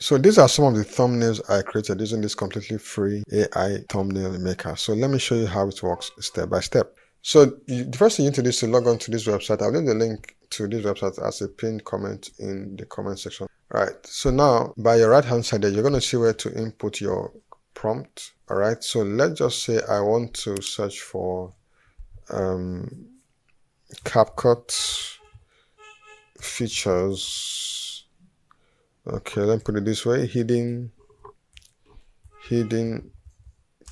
So these are some of the thumbnails I created using this completely free AI thumbnail maker. So let me show you how it works step by step. So the first thing you need to do is to log on to this website. I'll leave the link to this website as a pinned comment in the comment section. All right. So now by your right hand side there, you're going to see where to input your prompt. All right. So let's just say I want to search for CapCut features. Okay, let me put it this way: hidden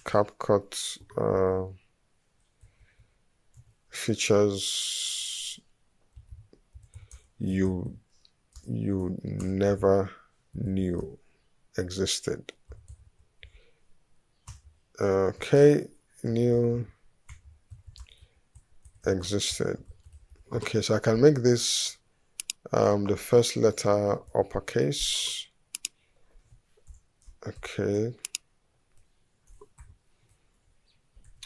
CapCut features you never knew existed. Okay, new existed. Okay, so I can make this the first letter uppercase. Okay.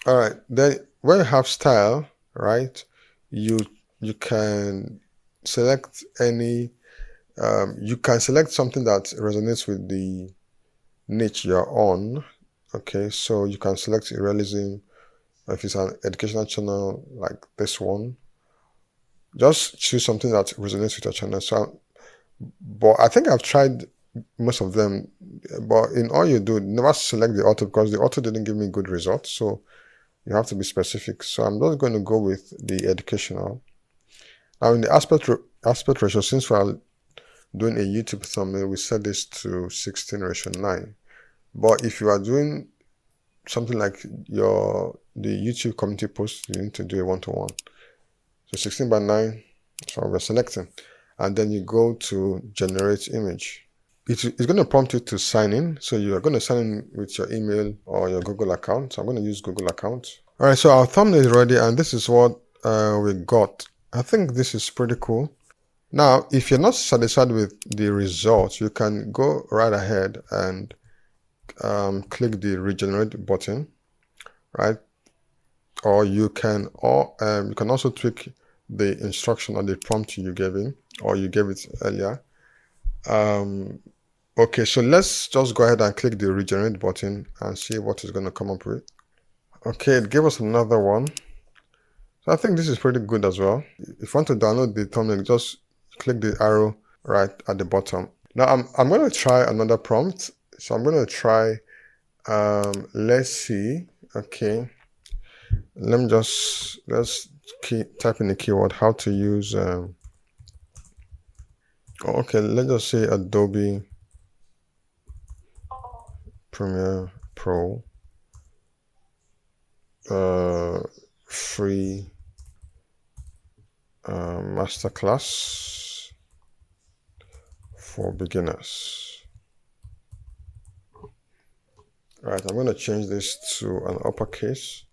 All right, then when you have style, right, you can select any you can select something that resonates with the niche you're on. Okay, so you can select realism. If it's an educational channel like this one, just choose something that resonates with your channel. So but I think I've tried most of them, but in all you do, never select the author because the author didn't give me good results. So you have to be specific. So I'm just going to go with the educational. Now in the aspect ratio, since we're doing a YouTube thumbnail, we set this to 16:9. But if you are doing something like the YouTube community post, you need to do a 1:1. So 16:9, so we're selecting. And then you go to generate image. It's going to prompt you to sign in. So you are going to sign in with your email or your Google account. So I'm going to use Google account. All right, so our thumbnail is ready, and this is what we got. I think this is pretty cool. Now, if you're not satisfied with the results, you can go right ahead and click the regenerate button, right? Or you can also tweak the instruction or the prompt you gave in, or you gave it earlier. Okay, so let's just go ahead and click the regenerate button and see what it's going to come up with. Okay, it gave us another one. So I think this is pretty good as well. If you want to download the thumbnail, just click the arrow right at the bottom. Now I'm going to try another prompt. So I'm going to try, let's see. Okay, let's type in the keyword how to use. Okay, let's just say Adobe Premiere Pro free masterclass for beginners. Right, I'm going to change this to an uppercase.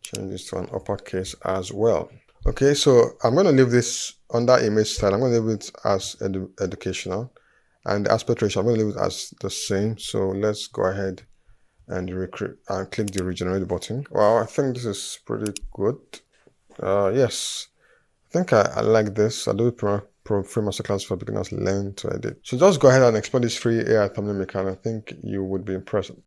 Change this to an uppercase as well. Okay, so I'm going to leave this under image style. I'm going to leave it as educational, and the aspect ratio I'm going to leave it as the same. So let's go ahead and click the regenerate button. Wow, I think this is pretty good. Yes, I think I like this. Adobe Premiere Pro free masterclass for beginners, learn to edit. So just go ahead and explore this free AI thumbnail maker, and I think you would be impressed.